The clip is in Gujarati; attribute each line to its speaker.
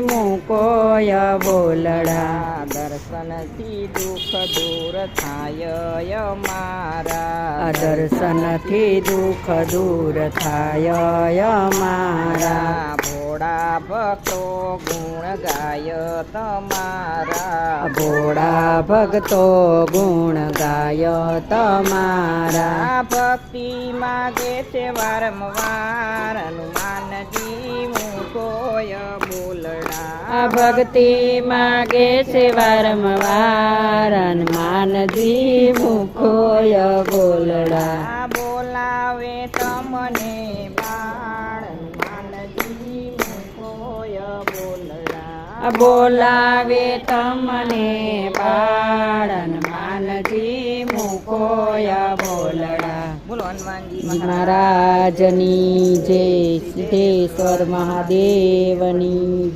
Speaker 1: મૂકોય બોલડા
Speaker 2: દર્શનથી દુઃખ દૂર થાય મારા
Speaker 1: દર્શનથી દુઃખ દૂર થાય અમારા
Speaker 2: ભોળા ભક્તો ગુણ ગાય તમારા
Speaker 1: ભોળા ભક્તો ગુણ ગાય તમારા
Speaker 2: ભક્તિ માગે છે વારંવાર હનુમાનજી મૂકોય બોલડા
Speaker 1: ભક્તિ માગે છે વારંવાર હનુમાનજી મૂકોય બોલડા
Speaker 2: બોલાવે તમને બાળ હનુમાનજી મૂકોય બોલડા
Speaker 1: બોલાવે તમને બાળ હનુમાનજી મૂકોય બોલડા
Speaker 2: બોલો હનુમાનજી
Speaker 1: મહારાજની જય સિદ્ધેશ્વર મહાદેવની જય.